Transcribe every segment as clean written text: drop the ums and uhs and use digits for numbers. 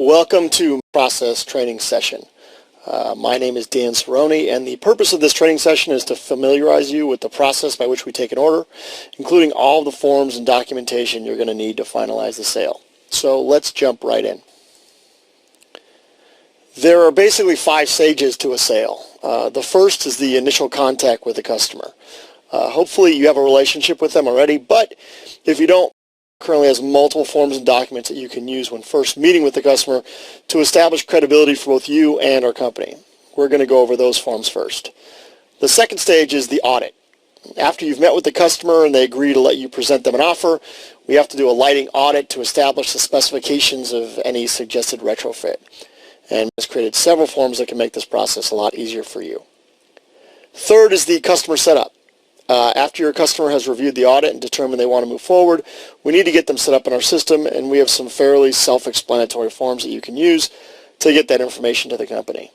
Welcome to Process Training Session. My name is Dan Cerrone, and the purpose of this training session is to familiarize you with the process by which we take an order, including all the forms and documentation you're going to need to finalize the sale. So let's jump right in. There are basically 5 stages to a sale. The first is the initial contact with the customer. Hopefully you have a relationship with them already, but if you don't, currently has multiple forms and documents that you can use when first meeting with the customer to establish credibility for both you and our company. We're going to go over those forms first. The second stage is the audit. After you've met with the customer and they agree to let you present them an offer, we have to do a lighting audit to establish the specifications of any suggested retrofit. And it's created several forms that can make this process a lot easier for you. Third is the customer setup. After your customer has reviewed the audit and determined they want to move forward, we need to get them set up in our system, and we have some fairly self-explanatory forms that you can use to get that information to the company.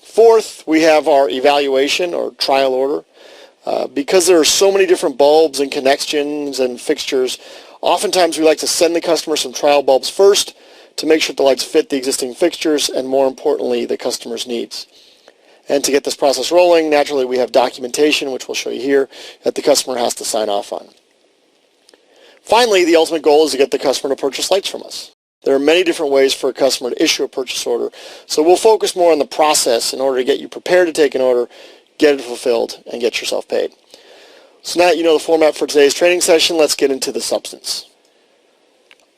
Fourth, we have our evaluation or trial order. Because there are so many different bulbs and connections and fixtures, oftentimes we like to send the customer some trial bulbs first to make sure the lights fit the existing fixtures and, more importantly, the customer's needs. And to get this process rolling, naturally we have documentation, which we'll show you here, that the customer has to sign off on. Finally, the ultimate goal is to get the customer to purchase lights from us. There are many different ways for a customer to issue a purchase order, so we'll focus more on the process in order to get you prepared to take an order, get it fulfilled, and get yourself paid. So now that you know the format for today's training session, let's get into the substance.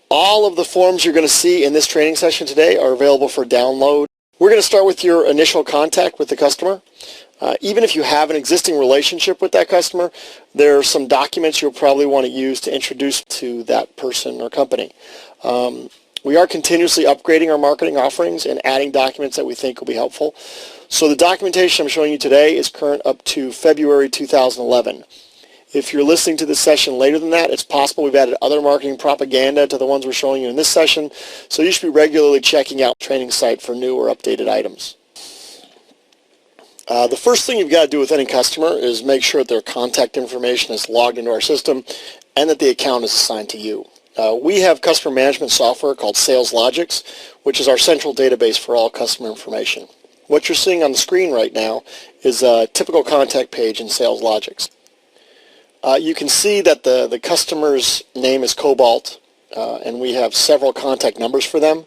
All of the forms you're going to see in this training session today are available for download. We're going to start with your initial contact with the customer. Even if you have an existing relationship with that customer, there are some documents you'll probably want to use to introduce to that person or company. We are continuously upgrading our marketing offerings and adding documents that we think will be helpful. So the documentation I'm showing you today is current up to February 2011. If you're listening to this session later than that, it's possible we've added other marketing propaganda to the ones we're showing you in this session, so you should be regularly checking out the training site for new or updated items. The first thing you've got to do with any customer is make sure that their contact information is logged into our system and that the account is assigned to you. We have customer management software called SalesLogix, which is our central database for all customer information. What you're seeing on the screen right now is a typical contact page in SalesLogix. You can see that the customer's name is Cobalt, and we have several contact numbers for them,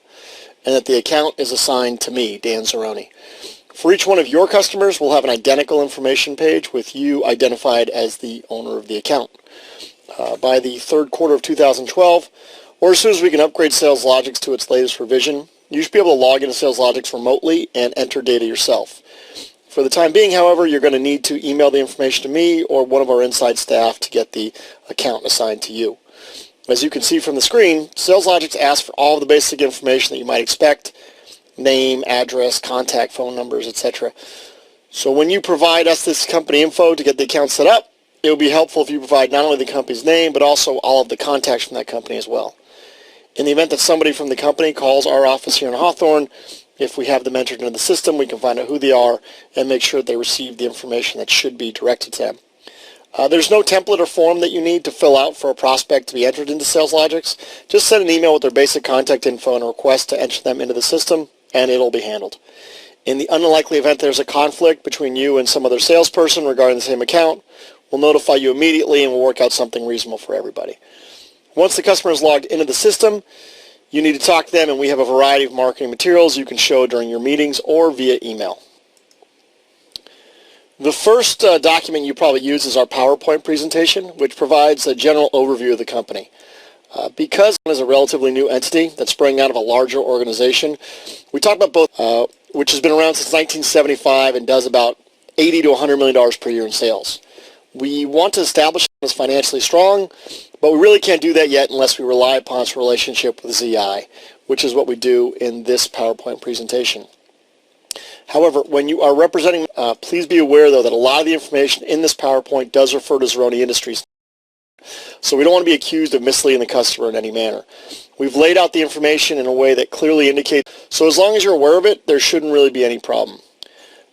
and that the account is assigned to me, Dan Cerrone. For each one of your customers, we'll have an identical information page with you identified as the owner of the account. By the third quarter of 2012, or as soon as we can upgrade SalesLogix to its latest revision, you should be able to log into SalesLogix remotely and enter data yourself. For the time being, however, you're going to need to email the information to me or one of our inside staff to get the account assigned to you. As you can see from the screen, SalesLogix asks for all of the basic information that you might expect: name, address, contact phone numbers, etc. So when you provide us this company info to get the account set up, it will be helpful if you provide not only the company's name, but also all of the contacts from that company as well. In the event that somebody from the company calls our office here in Hawthorne, if we have them entered into the system, we can find out who they are and make sure that they receive the information that should be directed to them. There's no template or form that you need to fill out for a prospect to be entered into SalesLogix. Just send an email with their basic contact info and a request to enter them into the system, and it'll be handled. In the unlikely event there's a conflict between you and some other salesperson regarding the same account, we'll notify you immediately and we'll work out something reasonable for everybody. Once the customer is logged into the system, you need to talk to them, and we have a variety of marketing materials you can show during your meetings or via email. The first document you probably use is our PowerPoint presentation, which provides a general overview of the company. Because it is a relatively new entity that sprang out of a larger organization, we talk about both, which has been around since 1975 and does about $80 to $100 million per year in sales. We want to establish it as financially strong, but we really can't do that yet unless we rely upon its relationship with ZI, which is what we do in this PowerPoint presentation. However, when you are representing, please be aware, though, that a lot of the information in this PowerPoint does refer to Cerrone Industries. So we don't want to be accused of misleading the customer in any manner. We've laid out the information in a way that clearly indicates, so as long as you're aware of it, there shouldn't really be any problem.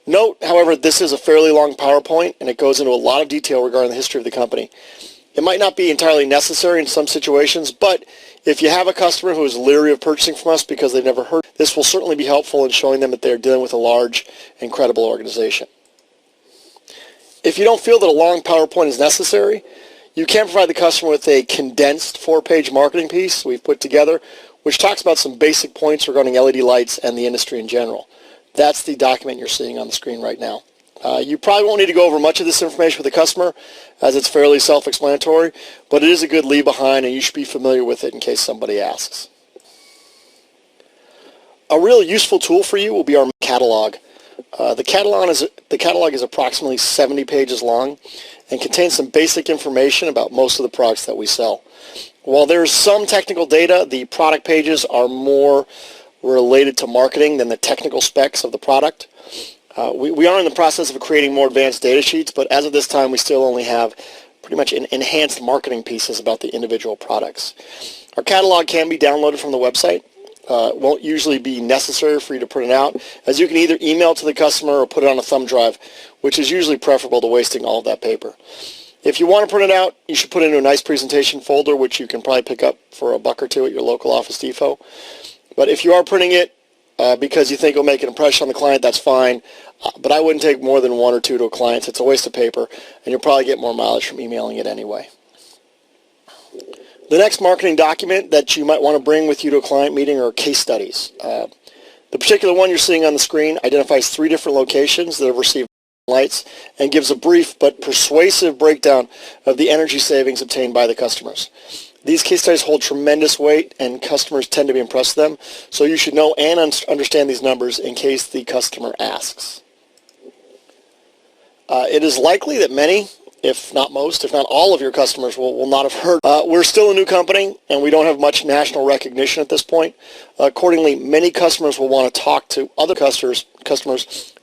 Note, however, this is a fairly long PowerPoint, and it goes into a lot of detail regarding the history of the company. It might not be entirely necessary in some situations, but If you have a customer who is leery of purchasing from us because they've never heard, this will certainly be helpful in showing them that they're dealing with a large and credible organization. If you don't feel that a long PowerPoint is necessary, you can provide the customer with a condensed 4-page marketing piece we've put together, which talks about some basic points regarding LED lights and the industry in general. That's the document you're seeing on the screen right now. You probably won't need to go over much of this information with the customer, as it's fairly self-explanatory, but it is a good leave behind, and you should be familiar with it in case somebody asks. A real useful tool for you will be our catalog. The catalog is approximately 70 pages long and contains some basic information about most of the products that we sell. While there's some technical data, the product pages are more related to marketing than the technical specs of the product. We are in the process of creating more advanced data sheets, but as of this time we still only have pretty much enhanced marketing pieces about the individual products. Our catalog can be downloaded from the website. It won't usually be necessary for you to print it out, as you can either email to the customer or put it on a thumb drive, which is usually preferable to wasting all of that paper. If you want to print it out, you should put it into a nice presentation folder, which you can probably pick up for $1 or $2 at your local Office Depot. But if you are printing it because you think it'll make an impression on the client, that's fine. But I wouldn't take more than 1 or 2 to a client. It's a waste of paper, and you'll probably get more mileage from emailing it anyway. The next marketing document that you might want to bring with you to a client meeting are case studies. The particular one you're seeing on the screen identifies 3 different locations that have received lights and gives a brief but persuasive breakdown of the energy savings obtained by the customers. These case studies hold tremendous weight, and customers tend to be impressed with them, so you should know and understand these numbers in case the customer asks. It is likely that many, if not most, if not all of your customers will not have heard. We're still a new company, and we don't have much national recognition at this point. Accordingly, many customers will want to talk to other customers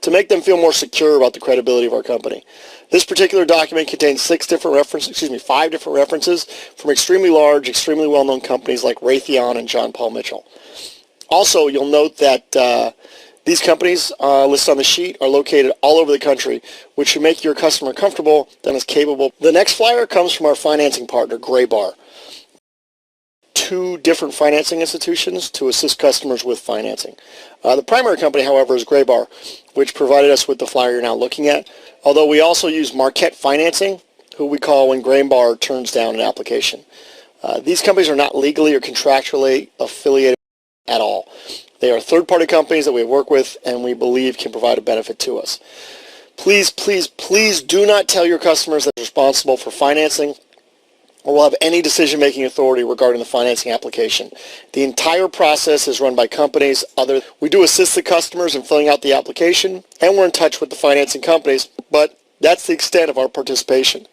to make them feel more secure about the credibility of our company. This particular document contains 5 different references from extremely large, extremely well-known companies like Raytheon and John Paul Mitchell. Also, you'll note that these companies listed on the sheet are located all over the country, which should make your customer comfortable and is capable. The next flyer comes from our financing partner, Graybar. 2 different financing institutions to assist customers with financing. The primary company, however, is Graybar, which provided us with the flyer you're now looking at, although we also use Marquette Financing, who we call when Graybar turns down an application. These companies are not legally or contractually affiliated at all. They are third-party companies that we work with and we believe can provide a benefit to us. Please, please, please do not tell your customers that they're responsible for financing or will have any decision-making authority regarding the financing application. The entire process is run by companies. We do assist the customers in filling out the application, and we're in touch with the financing companies, but that's the extent of our participation.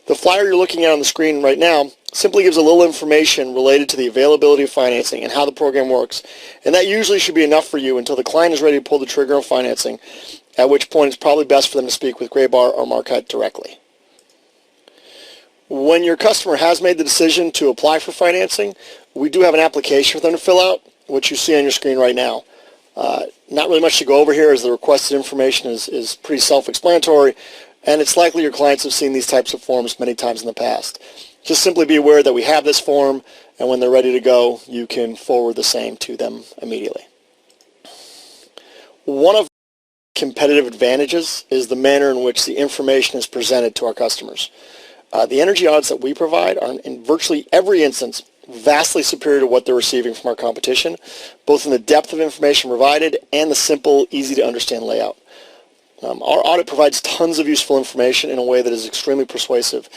The flyer you're looking at on the screen right now simply gives a little information related to the availability of financing and how the program works, and that usually should be enough for you until the client is ready to pull the trigger on financing, at which point it's probably best for them to speak with Graybar or Marquette directly. When your customer has made the decision to apply for financing, we do have an application for them to fill out, which you see on your screen right now. Not really much to go over here, as the requested information is pretty self-explanatory, and it's likely your clients have seen these types of forms many times in the past. Just simply be aware that we have this form, and when they're ready to go, you can forward the same to them immediately. One of the competitive advantages is the manner in which the information is presented to our customers. The energy audits that we provide are in virtually every instance vastly superior to what they're receiving from our competition, both in the depth of information provided and the simple, easy-to-understand layout. Our audit provides tons of useful information in a way that is extremely persuasive,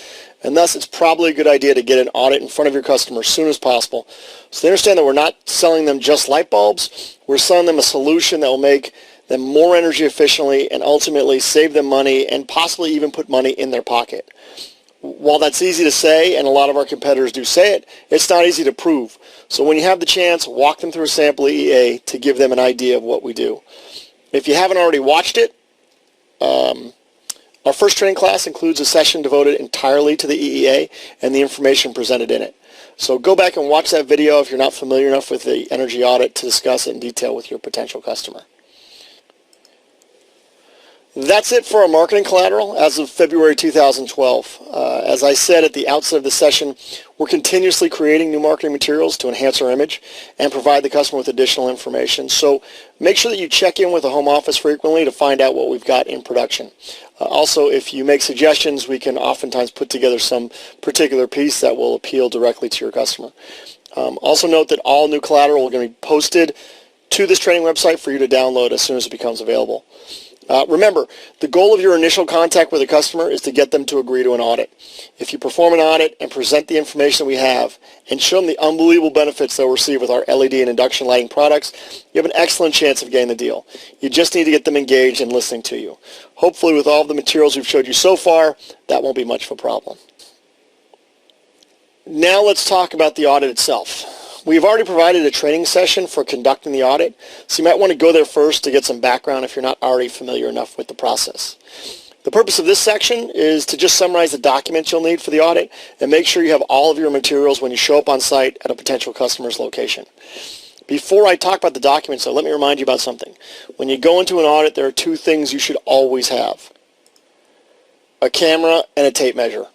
and thus it's probably a good idea to get an audit in front of your customer as soon as possible, so they understand that we're not selling them just light bulbs, we're selling them a solution that will make them more energy efficiently and ultimately save them money and possibly even put money in their pocket. While that's easy to say, and a lot of our competitors do say it, it's not easy to prove. So when you have the chance, walk them through a sample EEA to give them an idea of what we do. If you haven't already watched it, our first training class includes a session devoted entirely to the EEA and the information presented in it. So go back and watch that video if you're not familiar enough with the energy audit to discuss it in detail with your potential customer. That's it for our marketing collateral as of February 2012. As I said at the outset of the session, we're continuously creating new marketing materials to enhance our image and provide the customer with additional information. So make sure that you check in with the home office frequently to find out what we've got in production. Also, if you make suggestions, we can oftentimes put together some particular piece that will appeal directly to your customer. Also note that all new collateral is going to be posted to this training website for you to download as soon as it becomes available. Remember, the goal of your initial contact with a customer is to get them to agree to an audit. If you perform an audit and present the information we have and show them the unbelievable benefits they'll receive with our LED and induction lighting products, you have an excellent chance of getting the deal. You just need to get them engaged and listening to you. Hopefully, with all of the materials we've showed you so far, that won't be much of a problem. Now let's talk about the audit itself. We've already provided a training session for conducting the audit, so you might want to go there first to get some background if you're not already familiar enough with the process. The purpose of this section is to just summarize the documents you'll need for the audit and make sure you have all of your materials when you show up on site at a potential customer's location. Before I talk about the documents, though, let me remind you about something. When you go into an audit, there are two things you should always have: a camera and a tape measure.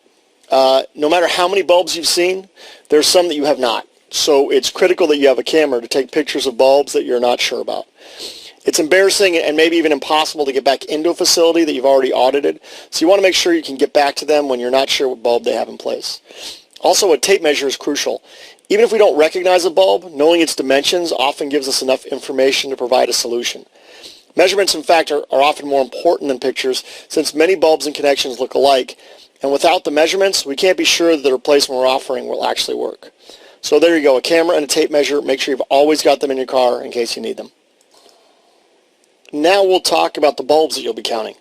No matter how many bulbs you've seen, there's some that you have not. So it's critical that you have a camera to take pictures of bulbs that you're not sure about. It's embarrassing and maybe even impossible to get back into a facility that you've already audited, so you want to make sure you can get back to them when you're not sure what bulb they have in place. Also, a tape measure is crucial. Even if we don't recognize a bulb, knowing its dimensions often gives us enough information to provide a solution. Measurements, in fact, are often more important than pictures, since many bulbs and connections look alike, and without the measurements, we can't be sure that the replacement we're offering will actually work. So there you go, a camera and a tape measure. Make sure you've always got them in your car in case you need them. Now we'll talk about the bulbs that you'll be counting.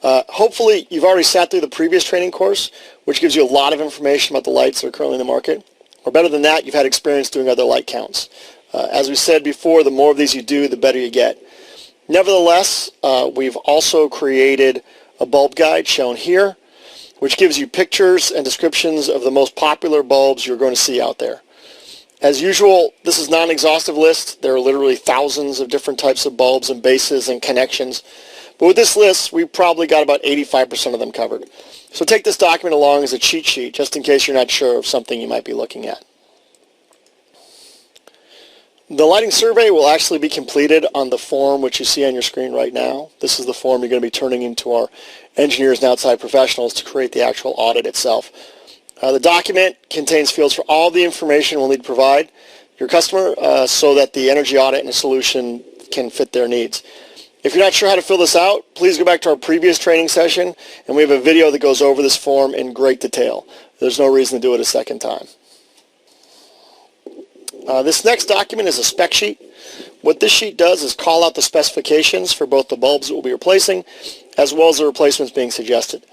Hopefully you've already sat through the previous training course, which gives you a lot of information about the lights that are currently in the market. Or better than that, you've had experience doing other light counts. As we said before, the more of these you do, the better you get. Nevertheless, we've also created a bulb guide shown here, which gives you pictures and descriptions of the most popular bulbs you're going to see out there. As usual, this is not an exhaustive list. There are literally thousands of different types of bulbs and bases and connections. But with this list, we've probably got about 85% of them covered. So take this document along as a cheat sheet, just in case you're not sure of something you might be looking at. The lighting survey will actually be completed on the form which you see on your screen right now. This is the form you're going to be turning into our engineers and outside professionals to create the actual audit itself. The document contains fields for all the information we'll need to provide your customer so that the energy audit and the solution can fit their needs. If you're not sure how to fill this out, please go back to our previous training session, and we have a video that goes over this form in great detail. There's no reason to do it a second time. This next document is a spec sheet. What this sheet does is call out the specifications for both the bulbs that we'll be replacing as well as the replacements being suggested.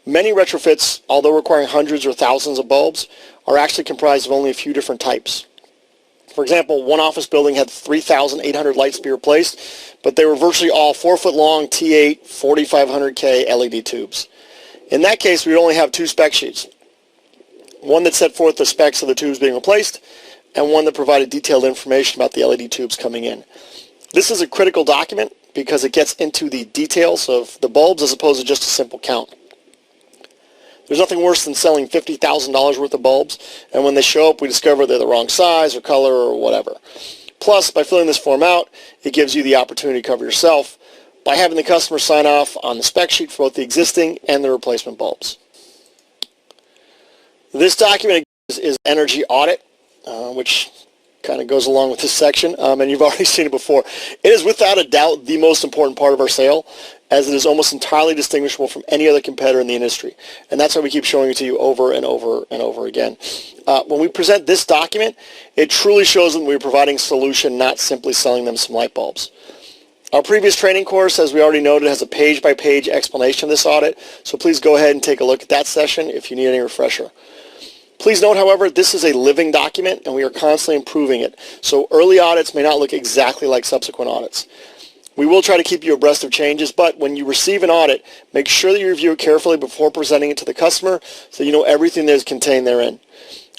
Many retrofits, although requiring hundreds or thousands of bulbs, are actually comprised of only a few different types. For example, one office building had 3,800 lights to be replaced, but they were virtually all 4-foot-long T8 4500K LED tubes. In that case, we would only have two spec sheets. One that set forth the specs of the tubes being replaced, and one that provided detailed information about the LED tubes coming in. This is a critical document because it gets into the details of the bulbs as opposed to just a simple count. There's nothing worse than selling $50,000 worth of bulbs, and when they show up, we discover they're the wrong size or color or whatever. Plus, by filling this form out, it gives you the opportunity to cover yourself by having the customer sign off on the spec sheet for both the existing and the replacement bulbs. This document is energy audit, which kind of goes along with this section, and you've already seen it before. It is without a doubt the most important part of our sale, as it is almost entirely distinguishable from any other competitor in the industry. And that's why we keep showing it to you over and over and over again. When we present this document, it truly shows them we're providing a solution, not simply selling them some light bulbs. Our previous training course, as we already noted, has a page-by-page explanation of this audit, so please go ahead and take a look at that session if you need any refresher. Please note, however, this is a living document and we are constantly improving it, so early audits may not look exactly like subsequent audits. We will try to keep you abreast of changes, but when you receive an audit, make sure that you review it carefully before presenting it to the customer so you know everything that is contained therein.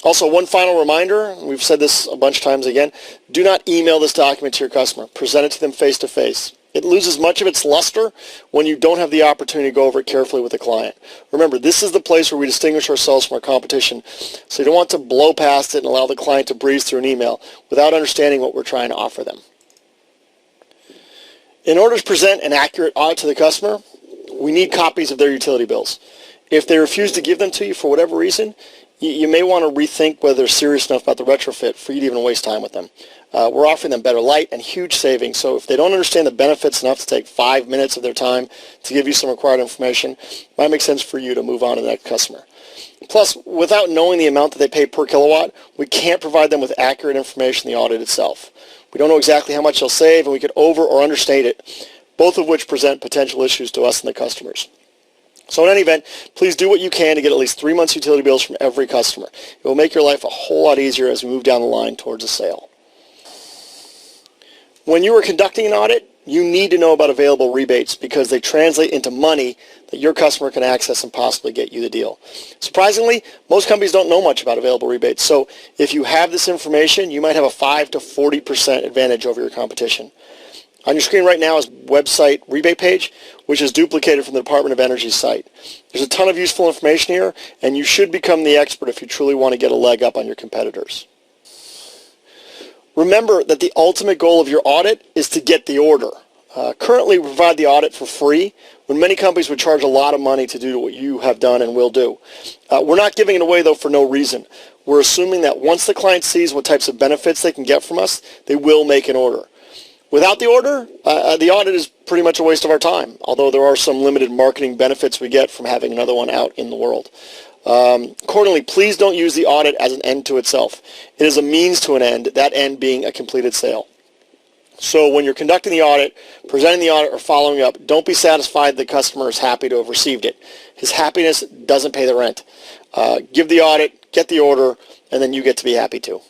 Also, one final reminder, and we've said this a bunch of times again, do not email this document to your customer. Present it to them face-to-face. It loses much of its luster when you don't have the opportunity to go over it carefully with the client. Remember, this is the place where we distinguish ourselves from our competition, so you don't want to blow past it and allow the client to breeze through an email without understanding what we're trying to offer them. In order to present an accurate audit to the customer, we need copies of their utility bills. If they refuse to give them to you for whatever reason, you may want to rethink whether they're serious enough about the retrofit for you to even waste time with them. We're offering them better light and huge savings, so if they don't understand the benefits enough to take 5 minutes of their time to give you some required information, it might make sense for you to move on to the next customer. Plus, without knowing the amount that they pay per kilowatt, we can't provide them with accurate information in the audit itself. We don't know exactly how much they'll save, and we could over or understate it, both of which present potential issues to us and the customers. So in any event, please do what you can to get at least 3 months utility bills from every customer. It will make your life a whole lot easier as we move down the line towards a sale. When you are conducting an audit, you need to know about available rebates because they translate into money that your customer can access and possibly get you the deal. Surprisingly, most companies don't know much about available rebates, so if you have this information, you might have a 5 to 40% advantage over your competition. On your screen right now is website rebate page, which is duplicated from the Department of Energy's site. There's a ton of useful information here, and you should become the expert if you truly want to get a leg up on your competitors. Remember that the ultimate goal of your audit is to get the order. Currently, we provide the audit for free, when many companies would charge a lot of money to do what you have done and will do. We're not giving it away, though, for no reason. We're assuming that once the client sees what types of benefits they can get from us, they will make an order. Without the order, the audit is pretty much a waste of our time, although there are some limited marketing benefits we get from having another one out in the world. Accordingly, please don't use the audit as an end to itself. It is a means to an end, that end being a completed sale. So when you're conducting the audit, presenting the audit, or following up, don't be satisfied the customer is happy to have received it. His happiness doesn't pay the rent. Give the audit, get the order, and then you get to be happy too.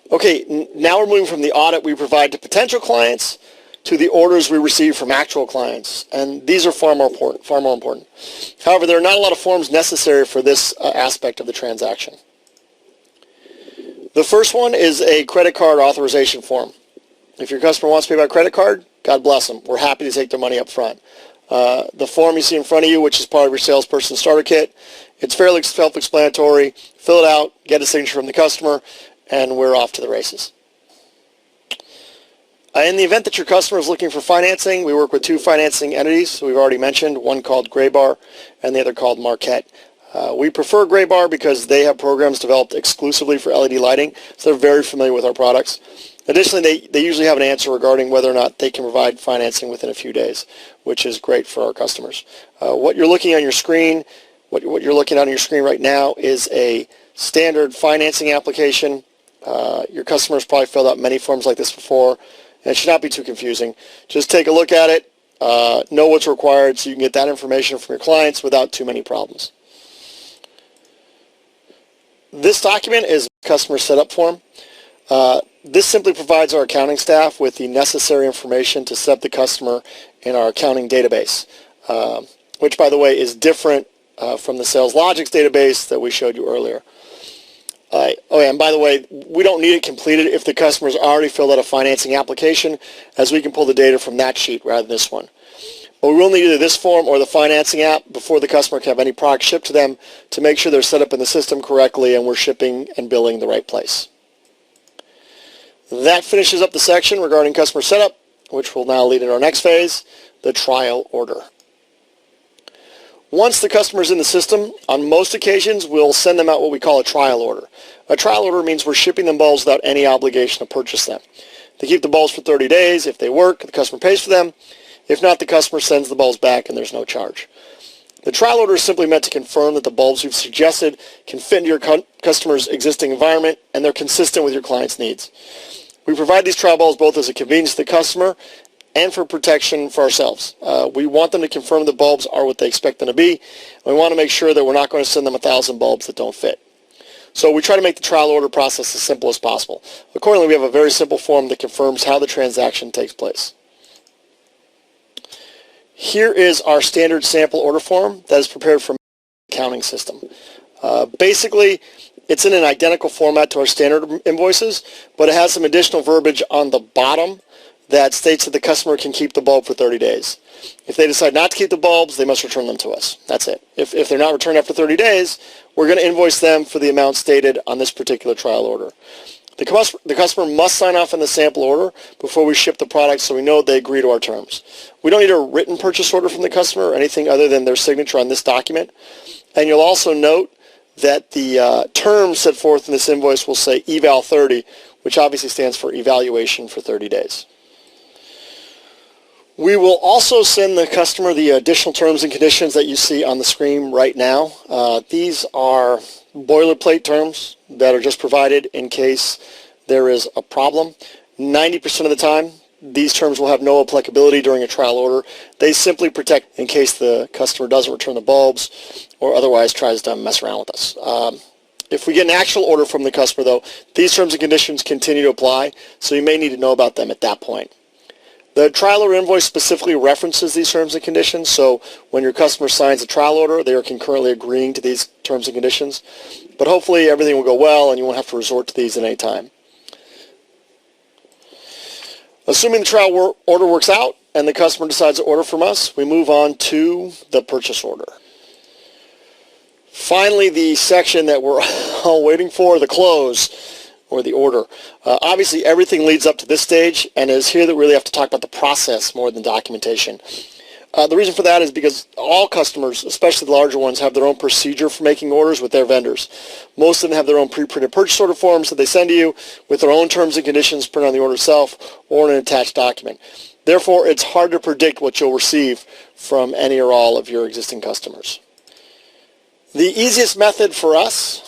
Okay, now we're moving from the audit we provide to potential clients to the orders we receive from actual clients, and these are far more important. However, there are not a lot of forms necessary for this aspect of the transaction. The first one is a credit card authorization form. If your customer wants to pay by credit card, God bless them. We're happy to take their money up front. The form you see in front of you, which is part of your salesperson starter kit, it's fairly self-explanatory. Fill it out, get a signature from the customer, and we're off to the races. In the event that your customer is looking for financing, we work with 2 financing entities we've already mentioned, one called Graybar and the other called Marquette. We prefer Graybar because they have programs developed exclusively for LED lighting, so they're very familiar with our products. Additionally, they usually have an answer regarding whether or not they can provide financing within a few days, which is great for our customers. What you're looking on your screen, what you're looking at on your screen right now is a standard financing application. Your customers probably filled out many forms like this before, and it should not be too confusing. Just take a look at it, know what's required so you can get that information from your clients without too many problems. This document is a customer setup form. This simply provides our accounting staff with the necessary information to set up the customer in our accounting database, which, by the way, is different from the SalesLogix database that we showed you earlier. And by the way, we don't need it completed if the customer's already filled out a financing application, as we can pull the data from that sheet rather than this one. But we will need either this form or the financing app before the customer can have any product shipped to them to make sure they're set up in the system correctly and we're shipping and billing the right place. That finishes up the section regarding customer setup, which will now lead into our next phase, the trial order. Once the customer is in the system, on most occasions we'll send them out what we call a trial order. A trial order means we're shipping them bulbs without any obligation to purchase them. They keep the bulbs for 30 days. If they work, the customer pays for them. If not, the customer sends the bulbs back and there's no charge. The trial order is simply meant to confirm that the bulbs you've suggested can fit into your customer's existing environment and they're consistent with your client's needs. We provide these trial bulbs both as a convenience to the customer and for protection for ourselves. We want them to confirm the bulbs are what they expect them to be, and we want to make sure that we're not going to send them 1,000 bulbs that don't fit. So we try to make the trial order process as simple as possible. Accordingly, we have a very simple form that confirms how the transaction takes place. Here is our standard sample order form that is prepared from the accounting system. Basically, it's in an identical format to our standard invoices, but it has some additional verbiage on the bottom that states that the customer can keep the bulb for 30 days. If they decide not to keep the bulbs, they must return them to us. That's it. If they're not returned after 30 days, we're going to invoice them for the amount stated on this particular trial order. The customer must sign off on the sample order before we ship the product so we know they agree to our terms. We don't need a written purchase order from the customer or anything other than their signature on this document. And you'll also note that the terms set forth in this invoice will say eval 30, which obviously stands for evaluation for 30 days. We will also send the customer the additional terms and conditions that you see on the screen right now. These are boilerplate terms that are just provided in case there is a problem. 90% of the time, these terms will have no applicability during a trial order. They simply protect in case the customer doesn't return the bulbs or otherwise tries to mess around with us. If we get an actual order from the customer, though, these terms and conditions continue to apply, so you may need to know about them at that point. The trial order invoice specifically references these terms and conditions, so when your customer signs a trial order, they are concurrently agreeing to these terms and conditions. But hopefully everything will go well and you won't have to resort to these at any time. Assuming the trial order works out and the customer decides to order from us, we move on to the purchase order. Finally, the section that we're all waiting for, the close, or the order. Obviously, everything leads up to this stage, and it is here that we really have to talk about the process more than documentation. The reason for that is because all customers, especially the larger ones, have their own procedure for making orders with their vendors. Most of them have their own pre-printed purchase order forms that they send to you with their own terms and conditions printed on the order itself or in an attached document. Therefore, it's hard to predict what you'll receive from any or all of your existing customers. The easiest method for us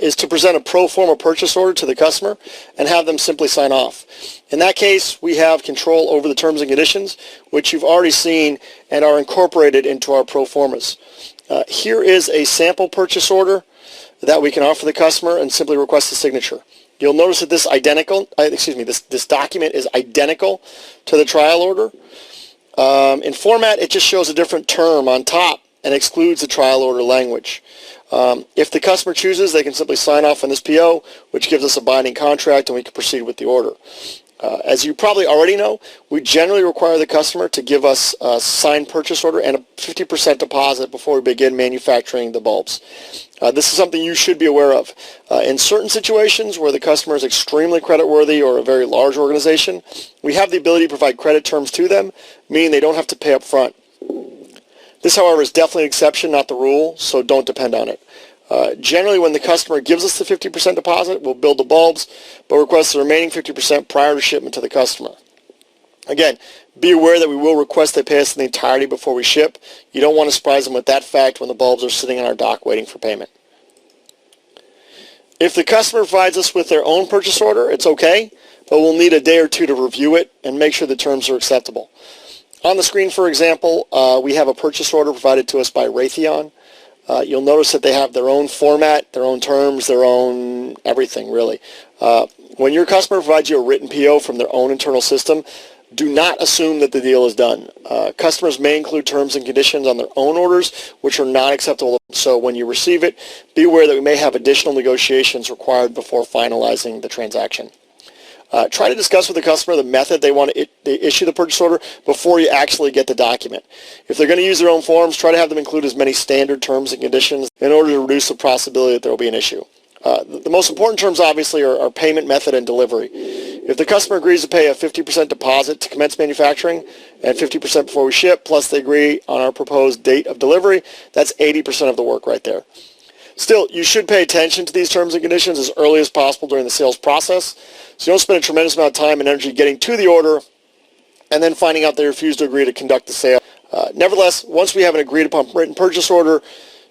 is to present a pro forma purchase order to the customer and have them simply sign off. In that case, we have control over the terms and conditions, which you've already seen and are incorporated into our pro formas. Here is a sample purchase order that we can offer the customer and simply request a signature. You'll notice that this document is identical to the trial order. In format, it just shows a different term on top and excludes the trial order language. If the customer chooses, they can simply sign off on this PO, which gives us a binding contract, and we can proceed with the order. As you probably already know, we generally require the customer to give us a signed purchase order and a 50% deposit before we begin manufacturing the bulbs. This is something you should be aware of. In certain situations where the customer is extremely creditworthy or a very large organization, we have the ability to provide credit terms to them, meaning they don't have to pay up front. This, however, is definitely an exception, not the rule, so don't depend on it. Generally, when the customer gives us the 50% deposit, we'll build the bulbs, but request the remaining 50% prior to shipment to the customer. Again, be aware that we will request they pay us in the entirety before we ship. You don't want to surprise them with that fact when the bulbs are sitting on our dock waiting for payment. If the customer provides us with their own purchase order, it's okay, but we'll need a day or two to review it and make sure the terms are acceptable. On the screen, for example, we have a purchase order provided to us by Raytheon. You'll notice that they have their own format, their own terms, their own everything, really. When your customer provides you a written PO from their own internal system, do not assume that the deal is done. Customers may include terms and conditions on their own orders, which are not acceptable. So when you receive it, be aware that we may have additional negotiations required before finalizing the transaction. Try to discuss with the customer the method they want to issue the purchase order before you actually get the document. If they're going to use their own forms, try to have them include as many standard terms and conditions in order to reduce the possibility that there will be an issue. The most important terms, obviously, are payment method and delivery. If the customer agrees to pay a 50% deposit to commence manufacturing and 50% before we ship, plus they agree on our proposed date of delivery, that's 80% of the work right there. Still, you should pay attention to these terms and conditions as early as possible during the sales process, so you don't spend a tremendous amount of time and energy getting to the order and then finding out they refuse to agree to conduct the sale. Nevertheless, once we have an agreed upon written purchase order,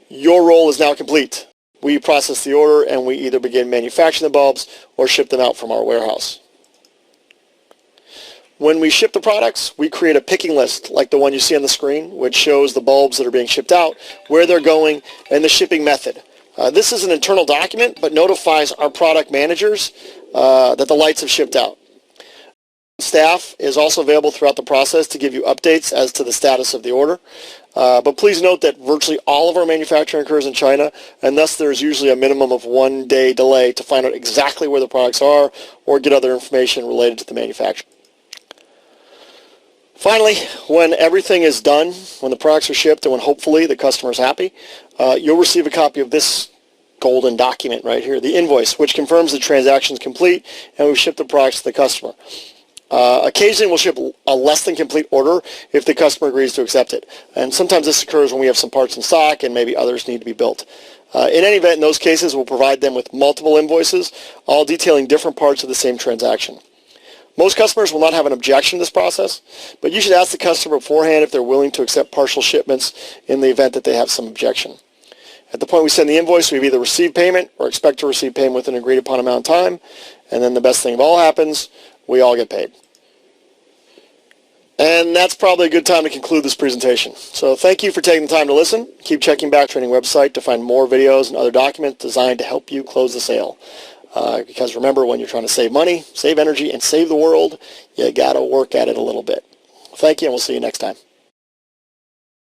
your role is now complete. We process the order and we either begin manufacturing the bulbs or ship them out from our warehouse. When we ship the products, we create a picking list like the one you see on the screen, which shows the bulbs that are being shipped out, where they're going, and the shipping method. This is an internal document, but notifies our product managers that the lights have shipped out. Staff is also available throughout the process to give you updates as to the status of the order. But please note that virtually all of our manufacturing occurs in China, and thus there is usually a minimum of 1 day delay to find out exactly where the products are or get other information related to the manufacturing. Finally, when everything is done, when the products are shipped and when hopefully the customer is happy, you'll receive a copy of this golden document right here, the invoice, which confirms the transaction is complete and we've shipped the products to the customer. Occasionally we'll ship a less than complete order if the customer agrees to accept it. And sometimes this occurs when we have some parts in stock and maybe others need to be built. In any event, in those cases, we'll provide them with multiple invoices, all detailing different parts of the same transaction. Most customers will not have an objection to this process, but you should ask the customer beforehand if they're willing to accept partial shipments in the event that they have some objection. At the point we send the invoice, we've either received payment or expect to receive payment within an agreed upon amount of time, and then the best thing of all happens, we all get paid. And that's probably a good time to conclude this presentation. So thank you for taking the time to listen. Keep checking Backtraining website to find more videos and other documents designed to help you close the sale. Because remember, when you're trying to save money, save energy, and save the world, you got to work at it a little bit. Thank you, and we'll see you next time.